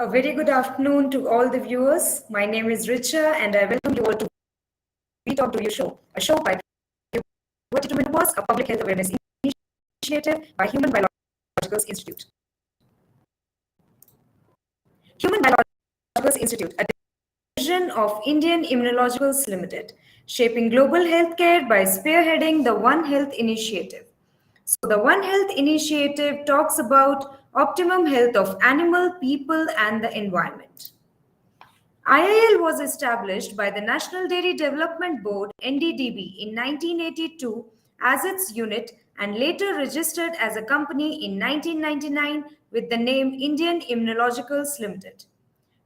A very good afternoon to all the viewers. My name is Richa and I welcome you all to We Talk to You show, a show by Puberty to Menopause, a public health awareness initiative by Human Biologicals Institute. Human Biologicals Institute, a division of Indian Immunologicals Limited, shaping global healthcare by spearheading the One Health Initiative. So the One Health Initiative talks about optimum health of animal, people, and the environment. IIL was established by the National Dairy Development Board (NDDB) in 1982 as its unit and later registered as a company in 1999 with the name Indian Immunologicals Limited.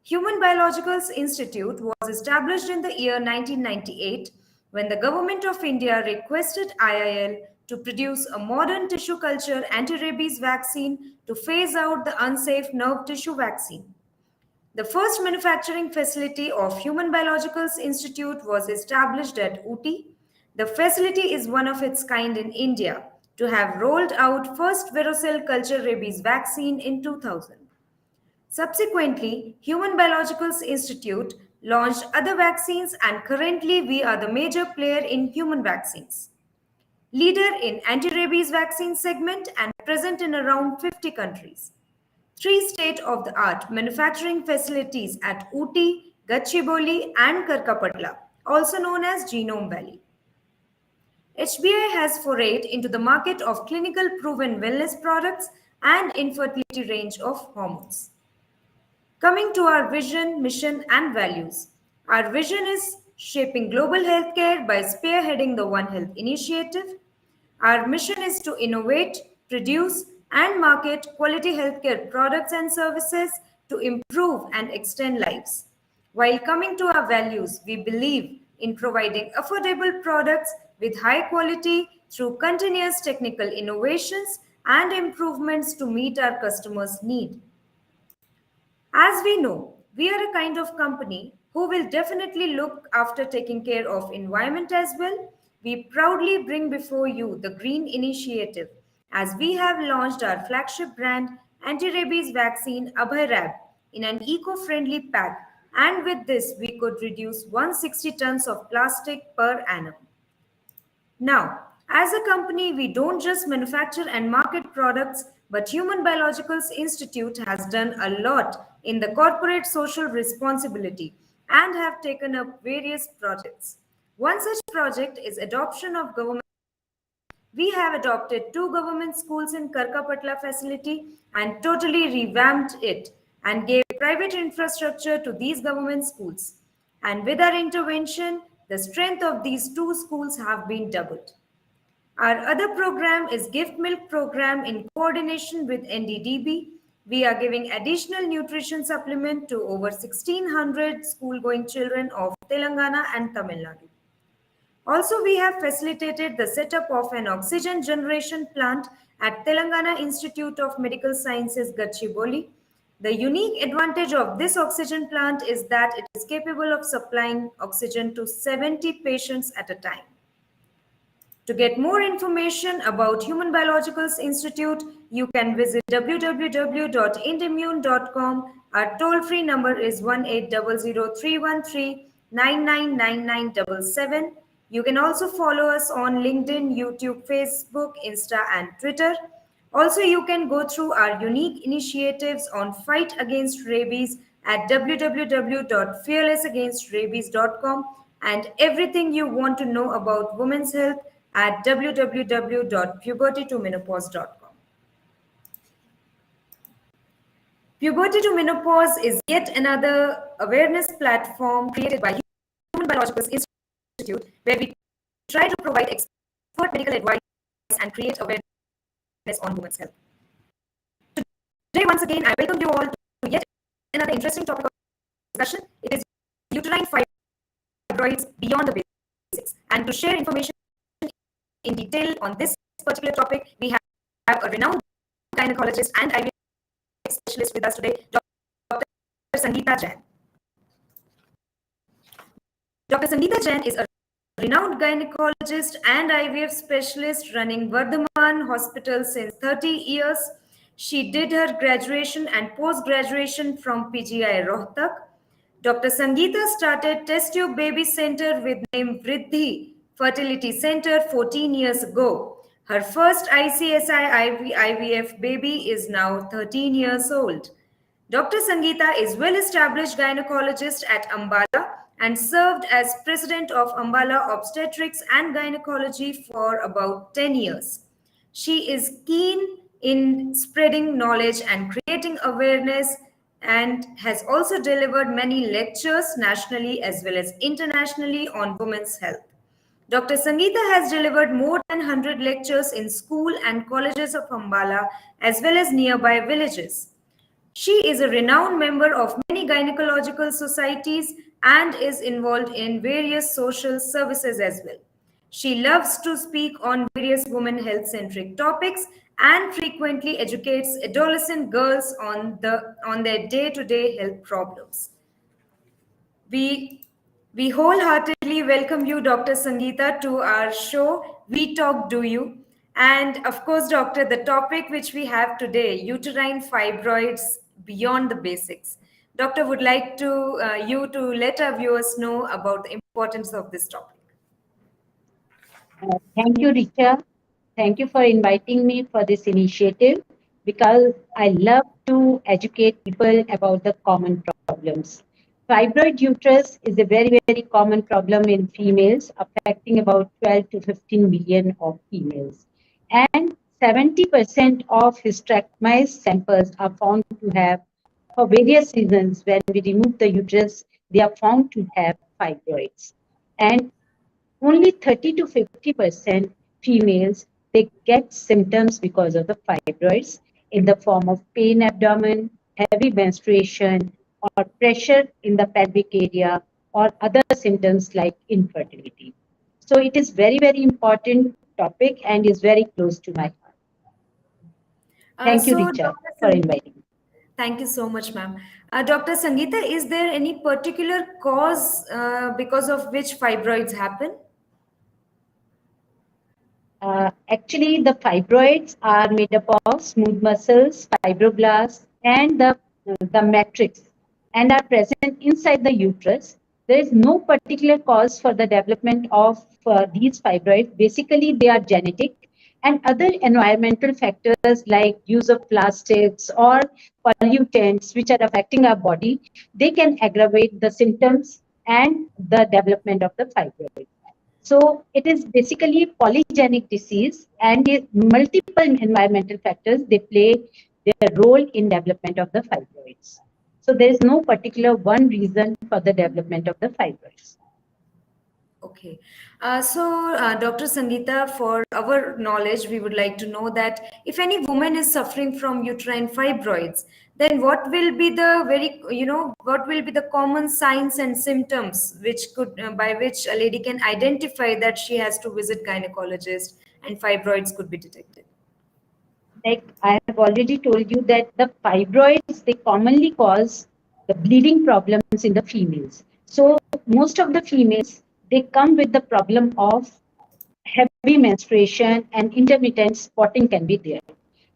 Human Biologicals Institute was established in the year 1998 when the Government of India requested IIL to produce a modern tissue culture anti-rabies vaccine to phase out the unsafe nerve tissue vaccine. The first manufacturing facility of Human Biologicals Institute was established at Ooty. The facility is one of its kind in India to have rolled out first varicella culture rabies vaccine in 2000. Subsequently, Human Biologicals Institute launched other vaccines and currently we are the major player in human vaccines. Leader in anti-rabies vaccine segment and present in around 50 countries. 3 state-of-the-art manufacturing facilities at Ooty, Gachibowli and Karkapatla, also known as Genome Valley. HBI has forayed into the market of clinical proven wellness products and infertility range of hormones. Coming to our vision, mission and values. Our vision is shaping global healthcare by spearheading the One Health Initiative. Our mission is to innovate, produce and market quality healthcare products and services to improve and extend lives. While coming to our values, we believe in providing affordable products with high quality through continuous technical innovations and improvements to meet our customers' need. As we know, we are a kind of company who will definitely look after taking care of environment as well. We proudly bring before you the Green Initiative as we have launched our flagship brand anti-rabies vaccine Abhairab in an eco-friendly pack, and with this we could reduce 160 tons of plastic per annum. Now, as a company, we don't just manufacture and market products, but Human Biologicals Institute has done a lot in the corporate social responsibility and have taken up various projects. One such project is adoption of government. We have adopted 2 government schools in Karkapatla facility and totally revamped it and gave private infrastructure to these government schools. And with our intervention, the strength of these 2 schools have been doubled. Our other program is Gift Milk Program in coordination with NDDB. We are giving additional nutrition supplement to over 1600 school-going children of Telangana and Tamil Nadu. Also, we have facilitated the setup of an oxygen generation plant at Telangana Institute of Medical Sciences, Gachibowli. The unique advantage of this oxygen plant is that it is capable of supplying oxygen to 70 patients at a time. To get more information about Human Biologicals Institute, you can visit www.indimmune.com. Our toll-free number is 1800-313-999977. You can also follow us on LinkedIn, YouTube, Facebook, Insta, and Twitter. Also, you can go through our unique initiatives on fight against rabies at www.fearlessagainstrabies.com and everything you want to know about women's health at www.pubertytomenopause.com. Puberty to Menopause is yet another awareness platform created by Human Biologicals Institute, where we try to provide expert medical advice and create awareness on women's health. Today, once again, I welcome you all to yet another interesting topic of discussion. It is uterine fibroids beyond the basics. And to share information in detail on this particular topic, we have a renowned gynecologist and IVF specialist with us today, Dr. Sangeeta Jain. Dr. Sangeeta Jain is a renowned gynecologist and IVF specialist running Vardhaman Hospital since 30 years. She did her graduation and post-graduation from PGI Rohtak. Dr. Sangeeta started Test Tube Baby Center with name Vriddhi Fertility Center 14 years ago. Her first ICSI IVF baby is now 13 years old. Dr. Sangeeta is well-established gynecologist at Ambala and served as president of Ambala Obstetrics and Gynecology for about 10 years. She is keen in spreading knowledge and creating awareness and has also delivered many lectures nationally as well as internationally on women's health. Dr. Sangeeta has delivered more than 100 lectures in school and colleges of Ambala as well as nearby villages. She is a renowned member of many gynecological societies and is involved in various social services as well. She loves to speak on various women health-centric topics and frequently educates adolescent girls on their day-to-day health problems. We wholeheartedly welcome you, Dr. Sangeeta, to our show, We Talk Do You. And of course, Doctor, the topic which we have today, uterine fibroids beyond the basics. Doctor, would like you to let our viewers know about the importance of this topic. Thank you, Richa. Thank you for inviting me for this initiative because I love to educate people about the common problems. Fibroid uterus is a very, very common problem in females, affecting about 12 to 15 million of females. And 70% of hysterectomized samples are found to have, for various reasons, when we remove the uterus, they are found to have fibroids. And only 30 to 50% females, they get symptoms because of the fibroids in the form of pain abdomen, heavy menstruation, or pressure in the pelvic area, or other symptoms like infertility. So it is very, very important topic and is very close to my heart. Thank you, Richa, for inviting me. Thank you so much, ma'am. Dr. Sangeeta, is there any particular cause because of which fibroids happen? Actually, the fibroids are made up of smooth muscles, fibroblasts, and the matrix, and are present inside the uterus. There is no particular cause for the development of these fibroids. Basically, they are genetic, and other environmental factors like use of plastics or pollutants which are affecting our body, they can aggravate the symptoms and the development of the fibroids. So it is basically polygenic disease, and multiple environmental factors, they play their role in development of the fibroids. So there is no particular one reason for the development of the fibroids. Okay. Dr. Sangeeta, for our knowledge, we would like to know that if any woman is suffering from uterine fibroids, then what will be the common signs and symptoms by which a lady can identify that she has to visit gynecologist and fibroids could be detected? Like I have already told you that the fibroids, they commonly cause the bleeding problems in the females. So most of the females, they come with the problem of heavy menstruation and intermittent spotting can be there.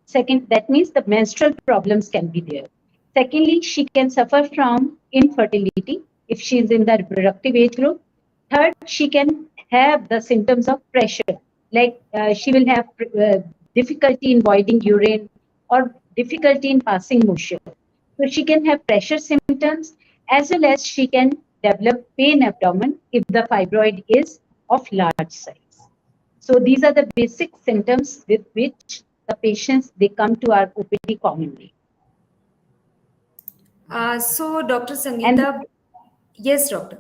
Second, that means the menstrual problems can be there. Secondly, she can suffer from infertility if she is in the reproductive age group. Third, she can have the symptoms of pressure, like she will have difficulty in voiding urine or difficulty in passing motion. So she can have pressure symptoms as well as she can develop pain abdomen if the fibroid is of large size. So these are the basic symptoms with which the patients, they come to our OPD commonly. Dr. Sangeeta, yes, doctor.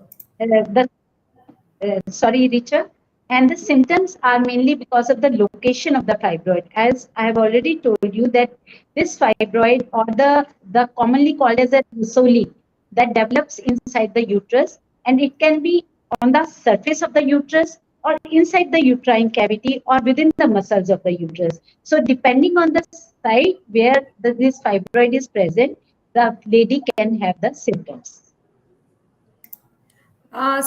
Sorry, Richa. And the symptoms are mainly because of the location of the fibroid. As I have already told you that this fibroid, or the commonly called as a rhizole, that develops inside the uterus and it can be on the surface of the uterus or inside the uterine cavity or within the muscles of the uterus. So depending on the site where this fibroid is present, the lady can have the symptoms.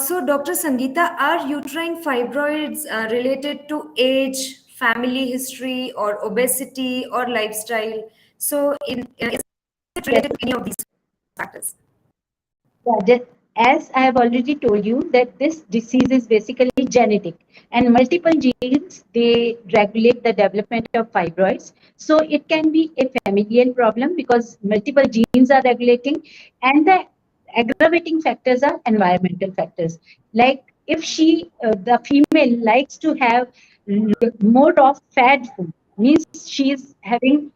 So, Dr. Sangeeta, are uterine fibroids related to age, family history, or obesity, or lifestyle? So, is it Yes. related to any of these factors? Yeah, as I have already told you that this disease is basically genetic and multiple genes, they regulate the development of fibroids. So it can be a familial problem because multiple genes are regulating, and the aggravating factors are environmental factors. Like if the female likes to have more of fat food, means she is having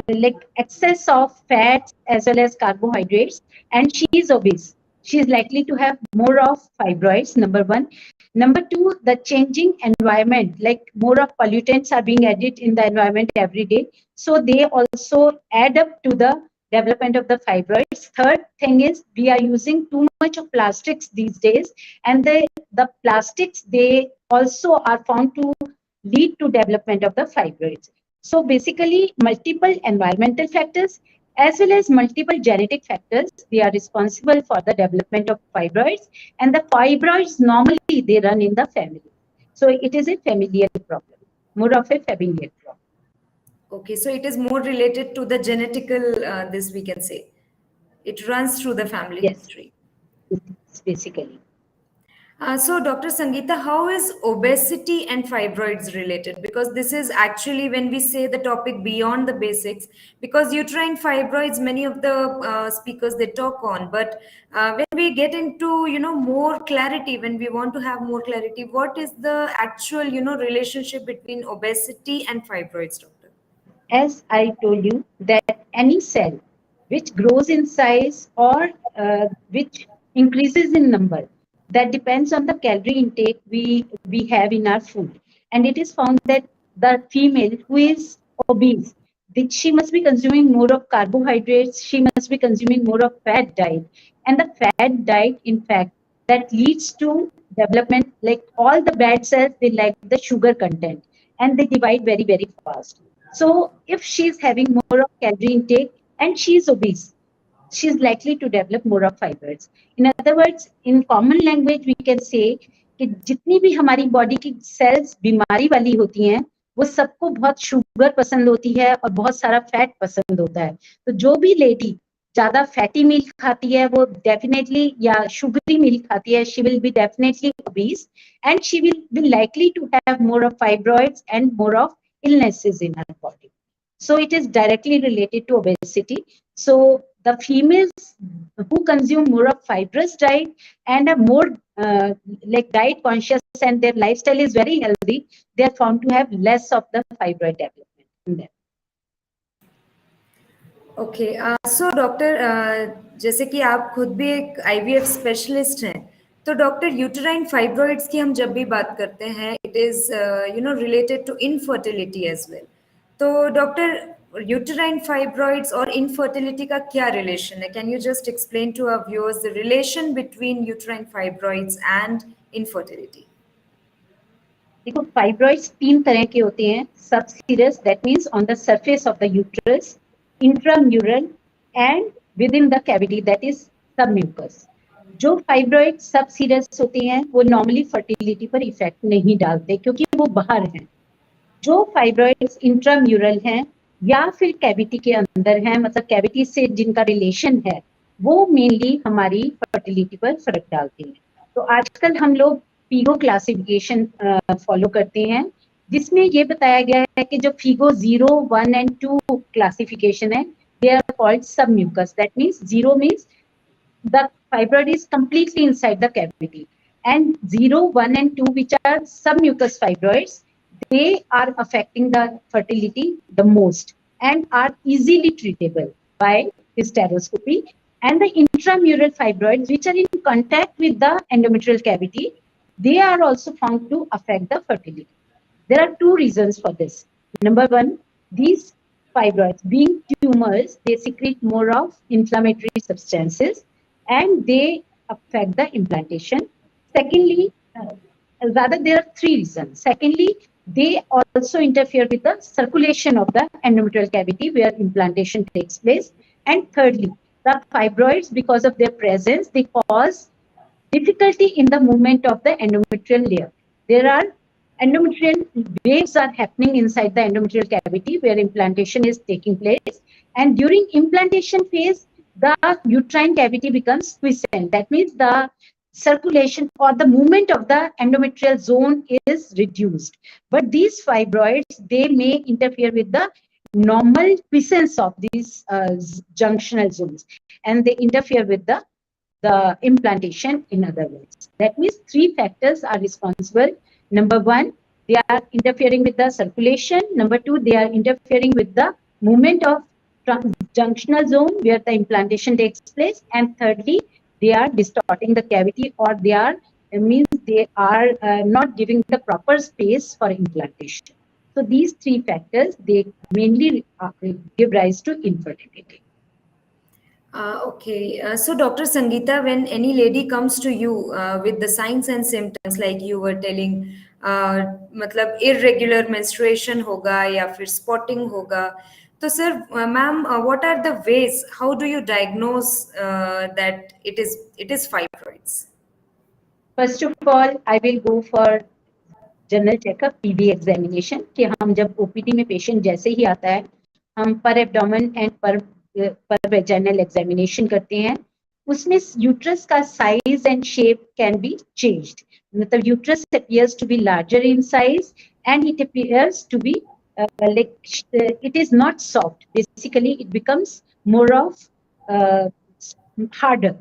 like excess of fats as well as carbohydrates, and she is obese, she is likely to have more of fibroids, number one. Number two, the changing environment, like more of pollutants are being added in the environment every day, so they also add up to the development of the fibroids. Third thing is we are using too much of plastics these days, and the plastics, they also are found to lead to development of the fibroids. So basically, multiple environmental factors as well as multiple genetic factors, they are responsible for the development of fibroids. And the fibroids normally they run in the family. So it is a familial problem, more of a familial problem. Okay, so it is more related to the genetical, this we can say. It runs through the family Yes, history. it's basically. So, Dr. Sangeeta, how is obesity and fibroids related? Because this is actually when we say the topic beyond the basics, because uterine fibroids, many of the speakers they talk on, but when we get into more clarity, when we want to have more clarity, what is the actual relationship between obesity and fibroids, doctor? As I told you, that any cell which grows in size or which increases in number, that depends on the calorie intake we have in our food. And it is found that the female who is obese, that she must be consuming more of carbohydrates, she must be consuming more of fat diet. And the fat diet, in fact, that leads to development, like all the bad cells, they lack the sugar content and they divide very, very fast. So if she's having more of calorie intake and she's obese, she's likely to develop more of fibroids. In other words, in common language, we can say कि जितनी भी हमारी body की sales बीमारी वाली होती हैं, वो सबको बहुत शुगर पसंद होती है और बहुत सारा फैट पसंद होता है. तो जो भी लेडी ज्यादा फैटी मील खाती है, वो डेफिनेटली, या शुगरी मील खाती है, she will be definitely obese and she will be likely to have more of fibroids and more of illnesses in her body. So it is directly related to obesity. So the females who consume more of fibrous diet and are more like diet conscious and their lifestyle is very healthy, they are found to have less of the fibroid development in them. Okay so doctor जैसे कि आप खुद भी एक IVF specialist हैं, तो doctor uterine fibroids की हम जब भी बात करते हैं it is related to infertility as well. तो डॉक्टर यूटेराइन फाइब्रॉइड्स और इनफर्टिलिटी का क्या रिलेशन है? Can you just explain to our viewers the relation between uterine fibroids and infertility? देखो, फाइब्रॉइड्स 3 तरह के होते हैं. Subserous, that means on the surface of the uterus, intramural and within the cavity, that is submucous. जो fibroid subserous होते हैं वो normally fertility पर इफेक्ट नहीं डालते क्योंकि वो बाहर हैं. जो फाइब्रॉइड्स इंट्राम्यूरल हैं या फिर कैविटी के अंदर हैं, मतलब कैविटी से जिनका रिलेशन है, वो मेनली हमारी फर्टिलिटी पर फर्क डालते हैं. तो आजकल हम लोग फीगो क्लासिफिकेशन फॉलो करते हैं, जिसमें ये बताया गया है कि जो फीगो 0, 1 and 2 क्लासिफिकेशन है, they are called submucous. That means 0 means the fibroid is completely inside the cavity, and 0, 1 and 2, which are submucous fibroids, they are affecting the fertility the most and are easily treatable by hysteroscopy. And the intramural fibroids, which are in contact with the endometrial cavity, they are also found to affect the fertility. There are 2 reasons for this. Number 1, these fibroids, being tumors, they secrete more of inflammatory substances and they affect the implantation. Secondly, rather there are three reasons. Secondly, they also interfere with the circulation of the endometrial cavity where implantation takes place. And thirdly, the fibroids, because of their presence, they cause difficulty in the movement of the endometrial layer. There are endometrial waves are happening inside the endometrial cavity where implantation is taking place. And during implantation phase, the uterine cavity becomes quiescent. That means the circulation or the movement of the endometrial zone is reduced. But these fibroids, they may interfere with the normal quiescence of these junctional zones, and they interfere with the implantation, in other words. That means three factors are responsible. Number one, they are interfering with the circulation. Number two, they are interfering with the movement of junctional zone where the implantation takes place. And thirdly, they are distorting the cavity, or they are means they are not giving the proper space for implantation. So these three factors, they mainly give rise to infertility. Okay, so Dr. Sangeeta, when any lady comes to you with the signs and symptoms like you were telling, मतलब irregular menstruation होगा या फिर spotting होगा, तो sir, ma'am, what are the ways? How do you diagnose that it is fibroids? First of all, I will go for general checkup PV examination कि हम जब OPD में पेशेंट जैसे ही आता है हम पर एब्डोमेन एंड पर वेजाइनल एग्जामिनेशन करते हैं. उसमें यूट्रस का size and shape can be changed. मतलब uterus appears to be larger in size and it appears to be it is not soft. Basically, it becomes more of harder.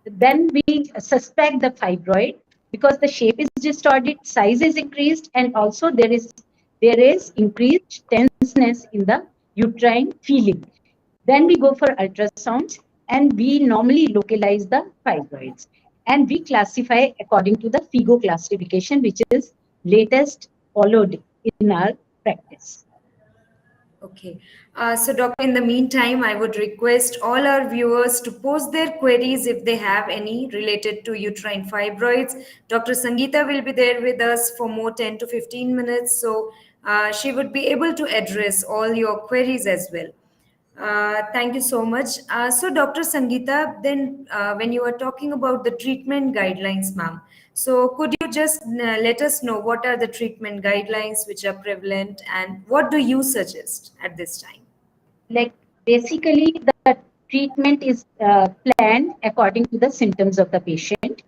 Then we suspect the fibroid because the shape is distorted, size is increased, and also there is increased tenseness in the uterine feeling. Then we go for ultrasounds and we normally localize the fibroids. And we classify according to the FIGO classification, which is latest followed in our practice. Okay. So, Doctor, in the meantime, I would request all our viewers to post their queries if they have any related to uterine fibroids. Dr. Sangeeta will be there with us for more 10 to 15 minutes. So, she would be able to address all your queries as well. Thank you so much. So, Dr. Sangeeta, then when you were talking about the treatment guidelines, ma'am, so could you just let us know what are the treatment guidelines which are prevalent and what do you suggest at this time? Like basically, the treatment is planned according to the symptoms of the patient.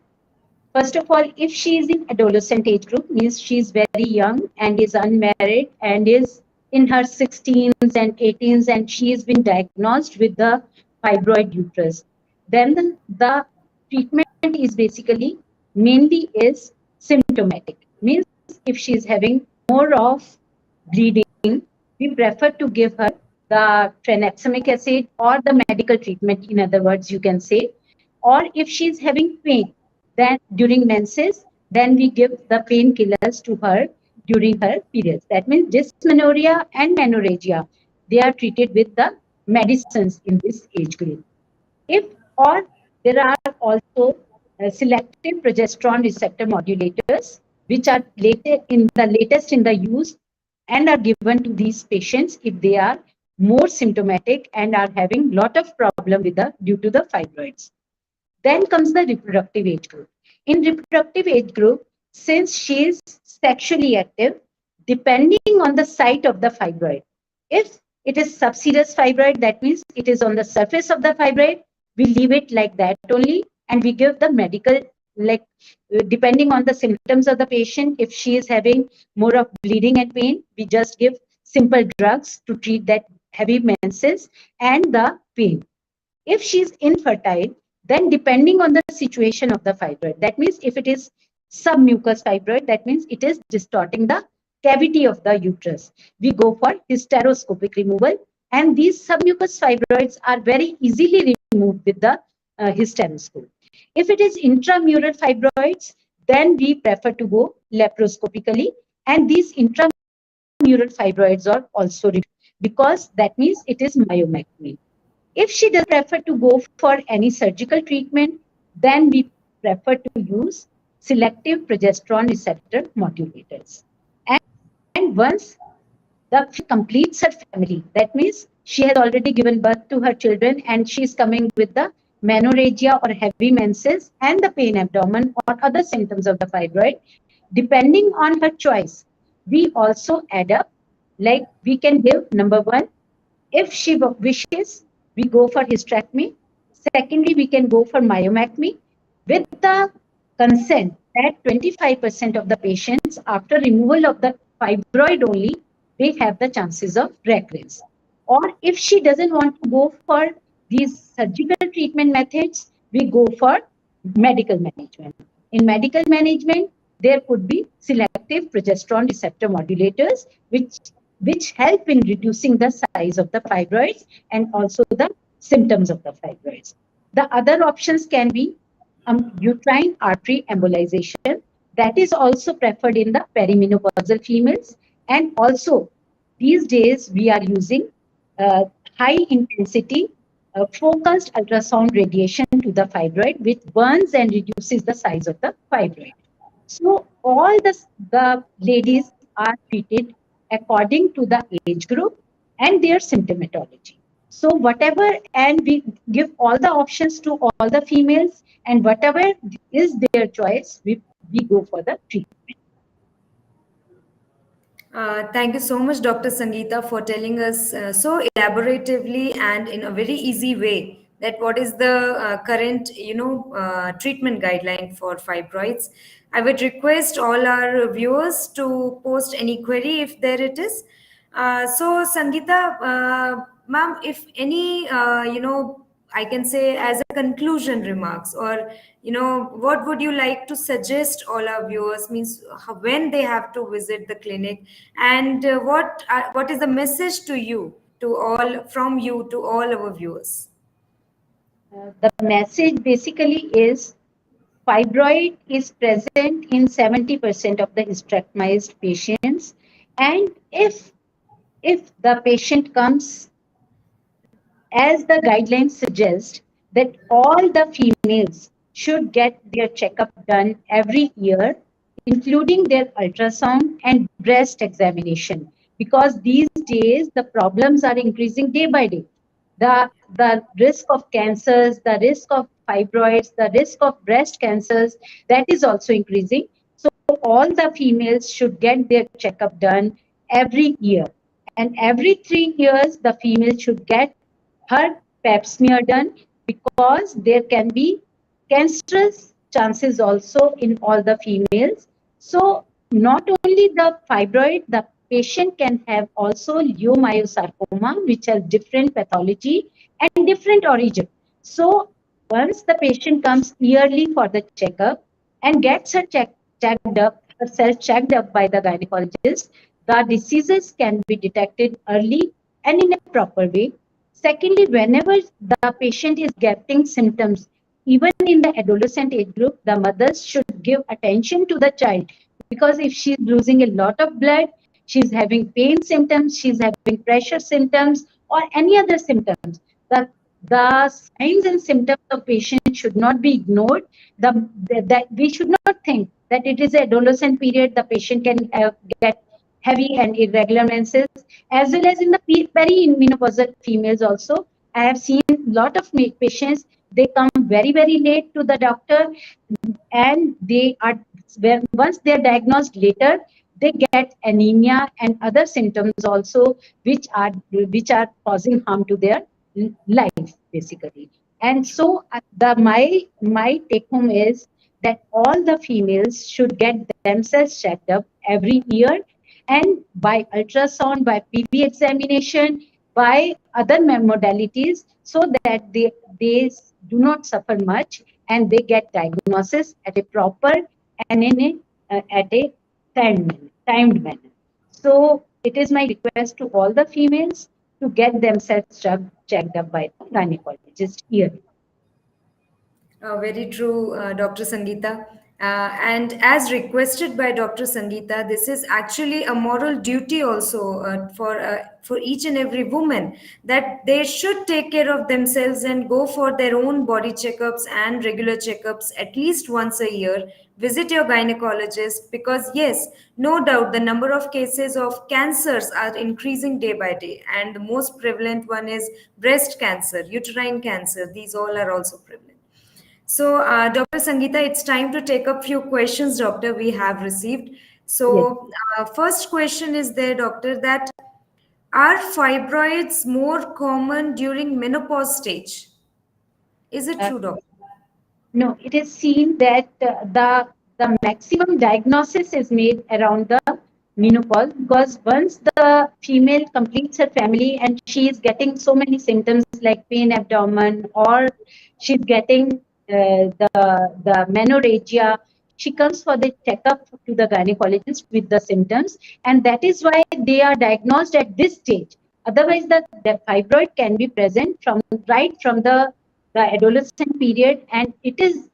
First of all, if she is in adolescent age group, means she is very young and is unmarried and is in her 16s and 18s and she has been diagnosed with the fibroid uterus, then the treatment is basically mainly is symptomatic. Means if she is having more of bleeding, we prefer to give her the tranexamic acid or the medical treatment, in other words, you can say. Or if she is having pain, then during menses, then we give the painkillers to her during her periods. That means dysmenorrhea and menorrhagia, they are treated with the medicines in this age group. If or there are also selective progesterone receptor modulators, which are latest in the use and are given to these patients if they are more symptomatic and are having lot of problem with due to the fibroids. Then comes the reproductive age group. In reproductive age group, since she is sexually active, depending on the site of the fibroid, if it is subserous fibroid, that means it is on the surface of the fibroid, we leave it like that only, and we give the medical, like depending on the symptoms of the patient. If she is having more of bleeding and pain, we just give simple drugs to treat that heavy menses and the pain. If she is infertile, then depending on the situation of the fibroid, that means if it is submucous fibroid, that means it is distorting the cavity of the uterus, we go for hysteroscopic removal, and these submucous fibroids are very easily removed with the hysteroscope. If it is intramural fibroids, then we prefer to go laparoscopically, and these intramural fibroids are also removed because that means it is myomectomy. If she does prefer to go for any surgical treatment, then we prefer to use selective progesterone receptor modulators. And once the completes her family, that means she has already given birth to her children and she is coming with the menorrhagia or heavy menses and the pain abdomen or other symptoms of the fibroid, depending on her choice, we also add up, like we can give number one, if she wishes, we go for hysterectomy. Secondly, we can go for myomectomy with the consent that 25% of the patients, after removal of the fibroid only, they have the chances of recurrence. Or if she doesn't want to go for these surgical treatment methods, we go for medical management. In medical management, there could be selective progesterone receptor modulators, which help in reducing the size of the fibroids and also the symptoms of the fibroids. The other options can be uterine artery embolization. That is also preferred in the perimenopausal females. And also, these days, we are using uh, high intensity focused ultrasound radiation to the fibroid, which burns and reduces the size of the fibroid. So all the ladies are treated according to the age group and their symptomatology. So whatever, and we give all the options to all the females, and whatever is their choice, we go for the treatment. Thank you so much, Dr. Sangeeta, for telling us so elaboratively and in a very easy way that what is the current, treatment guideline for fibroids. I would request all our viewers to post any query if there it is. So, Sangeeta, ma'am, if any, I can say as a conclusion remarks, or what would you like to suggest all our viewers, means when they have to visit the clinic, and what is the message to you, to all, from you to all our viewers? The message basically is fibroid is present in 70% of the hysterectomized patients, and if the patient comes as the guidelines suggest that all the females should get their checkup done every year, including their ultrasound and breast examination, because these days the problems are increasing day by day. The risk of cancers, the risk of fibroids, the risk of breast cancers, that is also increasing. So all the females should get their checkup done every year. And every 3 years, the female should get her pap smear done, because there can be cancerous chances also in all the females. So not only the fibroid, the patient can have also leiomyosarcoma, which has different pathology and different origin. So once the patient comes yearly for the checkup and gets checked up, herself checked up by the gynecologist, the diseases can be detected early and in a proper way. Secondly, whenever the patient is getting symptoms, even in the adolescent age group, the mothers should give attention to the child, because if she's losing a lot of blood, she's having pain symptoms, she's having pressure symptoms, or any other symptoms, the signs and symptoms of patient should not be ignored. That we should not think that it is a adolescent period, the patient can get heavy and irregular menses, as well as in the perimenopausal females also. I have seen a lot of patients, they come very, very late to the doctor, and they are, once they're diagnosed later, they get anemia and other symptoms also, which are causing harm to their life basically. And so my take home is that all the females should get themselves checked up every year, and by ultrasound, by PV examination, by other modalities, so that they do not suffer much and they get diagnosis at a proper and in at a timed manner. So it is my request to all the females to get themselves checked up by the gynecologist yearly. Very true, Dr. Sangeeta. And as requested by Dr. Sangeeta, this is actually a moral duty also for each and every woman, that they should take care of themselves and go for their own body checkups and regular checkups at least once a year. Visit your gynecologist, because yes, no doubt the number of cases of cancers are increasing day by day, and the most prevalent one is breast cancer, uterine cancer. These all are also prevalent. So, Dr. Sangeeta, it's time to take up few questions, Doctor, we have received. Yes. So, first question is there, Doctor, that are fibroids more common during menopause stage? Is it Uh, true, Doctor? No, it is seen that the maximum diagnosis is made around the menopause, because once the female completes her family and she is getting so many symptoms like pain abdomen, or she's getting the menorrhagia, she comes for the checkup to the gynecologist with the symptoms, and that is why they are diagnosed at this stage. Otherwise, the fibroid can be present from right from the adolescent period, and it is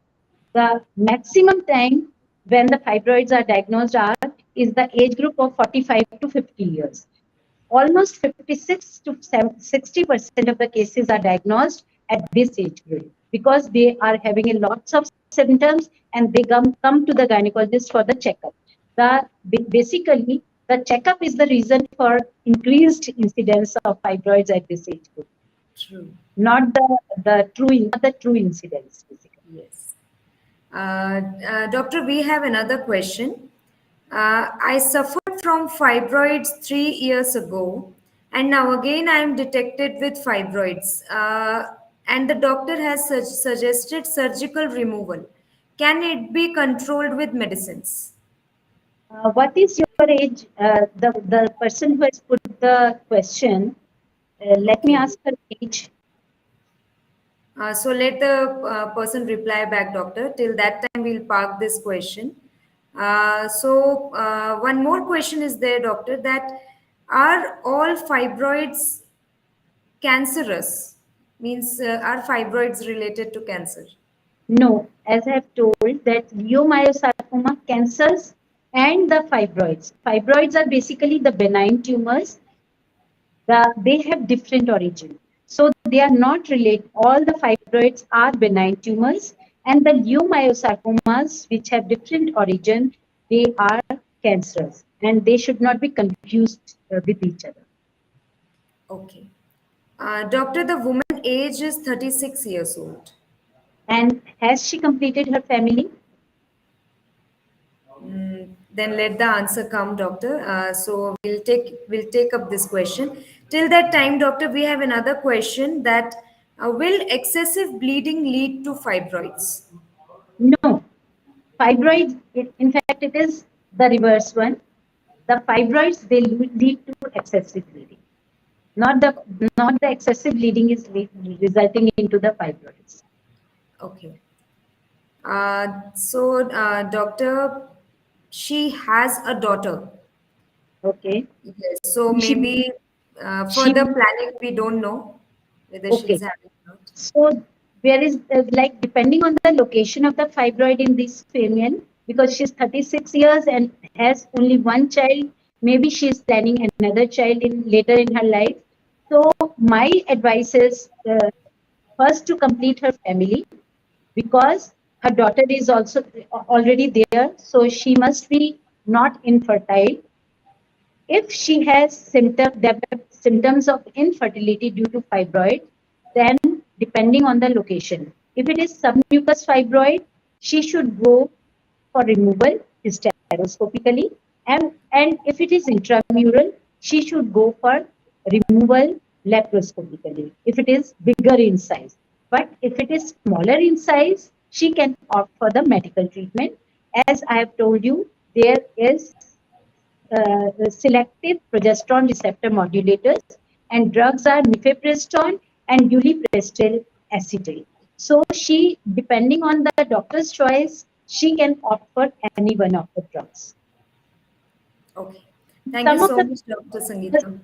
the maximum time when the fibroids are diagnosed are is the age group of 45 to 50 years. Almost 56 to 60% of the cases are diagnosed at this age group, because they are having a lots of symptoms and they come to the gynecologist for the checkup. Basically, the checkup is the reason for increased incidence of fibroids at this age group, True. not the true incidence, basically. Yes. Doctor, we have another question. I suffered from fibroids 3 years ago, and now again I am detected with fibroids. And the doctor has suggested surgical removal. Can it be controlled with medicines? What is your age? The person who has put the question, let me Okay. ask her age. So let the person reply back, doctor. Till that time, we'll park this question. One more question is there, doctor, that are all fibroids cancerous? Means, are fibroids related to cancer? No, as I have told that leiomyosarcoma, cancers, and the fibroids. Fibroids are basically the benign tumors. They have different origin. So they are not related. All the fibroids are benign tumors, and the leiomyosarcomas, which have different origin, they are cancers, and they should not be confused with each other. Okay. Doctor, the woman age is 36 years old. And has she completed her family? Then let the answer come, doctor. So we'll take up this question. Till that time, doctor, we have another question that will excessive bleeding lead to fibroids? No. Fibroids, in fact, it is the reverse one. The fibroids, they lead to excessive bleeding. Not the excessive bleeding is resulting into the fibroids. Okay. Doctor, she has a daughter. Okay. Yes. So She maybe she further planning, we don't know whether okay. she's having or not. So there is like depending on the location of the fibroid in this female, because she's 36 years and has only one child, maybe she is planning another child in later in her life. So my advice is first to complete her family, because her daughter is also already there, so she must be not infertile. If she has developed symptoms of infertility due to fibroid, then depending on the location, if it is submucous fibroid, she should go for removal hysteroscopically, and if it is intramural, she should go for removal laparoscopically if it is bigger in size. But if it is smaller in size, she can opt for the medical treatment. As I have told you, there is selective progesterone receptor modulators, and drugs are mifepristone and ulipristal acetate. So she, depending on the doctor's choice, she can opt for any one of the drugs. Okay. Thank you Some of so the much, Dr. doctors Sangeeta.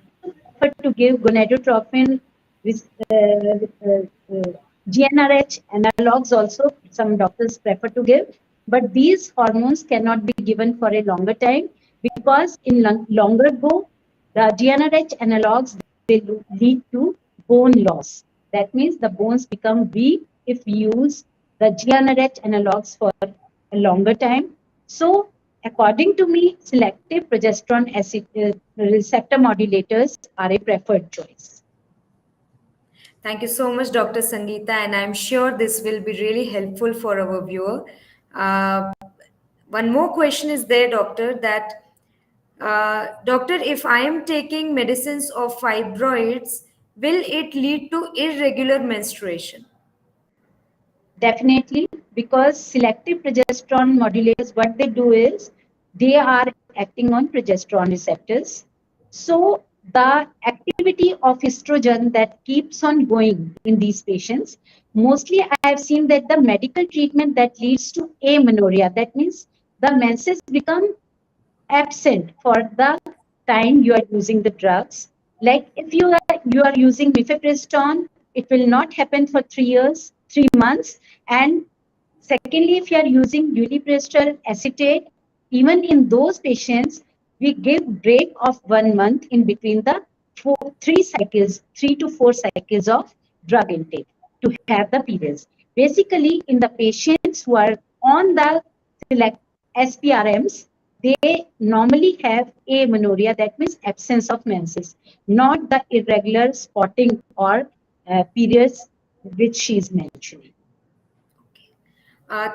prefer to give gonadotropin with GnRH analogs also. Some doctors prefer to give. But these hormones cannot be given for a longer time because in longer go, the GnRH analogs they lead to bone loss. That means the bones become weak if we use the GnRH analogs for a longer time. So, according to me, selective progesterone receptor modulators are a preferred choice. Thank you so much, Dr. Sangeeta, and I'm sure this will be really helpful for our viewer. Uh, One more question is there, doctor, that doctor, if I am taking medicines of fibroids, will it lead to irregular menstruation? Definitely, because selective progesterone modulators, what they do is they are acting on progesterone receptors. So the activity of estrogen that keeps on going in these patients, mostly I have seen that the medical treatment that leads to amenorrhea, that means the menses become absent for the time you are using the drugs. Like if you are using mifepristone, it will not happen for 3 years, 3 months. And secondly, if you are using ulipristal acetate, even in those patients, we give break of 1 month in between the 3 to 4 cycles of drug intake to have the periods. Basically, in the patients who are on the select SPRMs, they normally have amenorrhea, that means absence of menses, not the irregular spotting or periods which she is mentioning.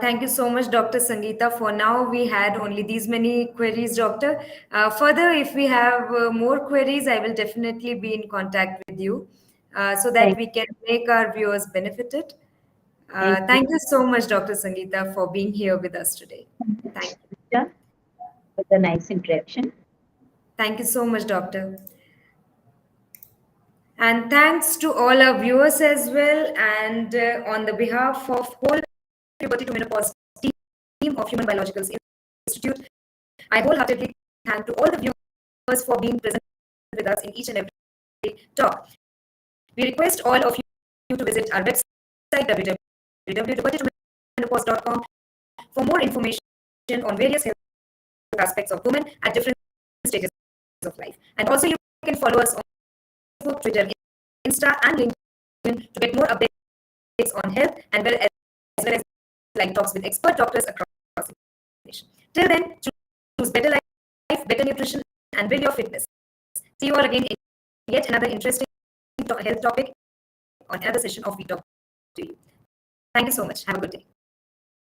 Thank you so much, Dr. Sangeeta. For now, we had only these many queries, Doctor. Further, if we have more queries, I will definitely be in contact with you so that Thank, we can make our viewers benefited. thank you Thank you so much, Dr. Sangeeta, for being here with us today. Thank you. for the nice interaction. Thank you so much, Doctor. And thanks to all our viewers as well. And on the behalf of whole puberty to menopause team of Human Biologicals Institute, I wholeheartedly thank to all the viewers for being present with us in each and every talk. We request all of you to visit our website www.pubertytomenopause.com for more information on various health aspects of women at different stages of life. And also you can follow us on Facebook, Twitter, Insta, and LinkedIn to get more updates on health and well as live talks with expert doctors across the nation. Till then, choose better life, better nutrition, and build your fitness. See you all again in yet another interesting health topic on another session of We Talk to You. Thank you so much. Have a good day.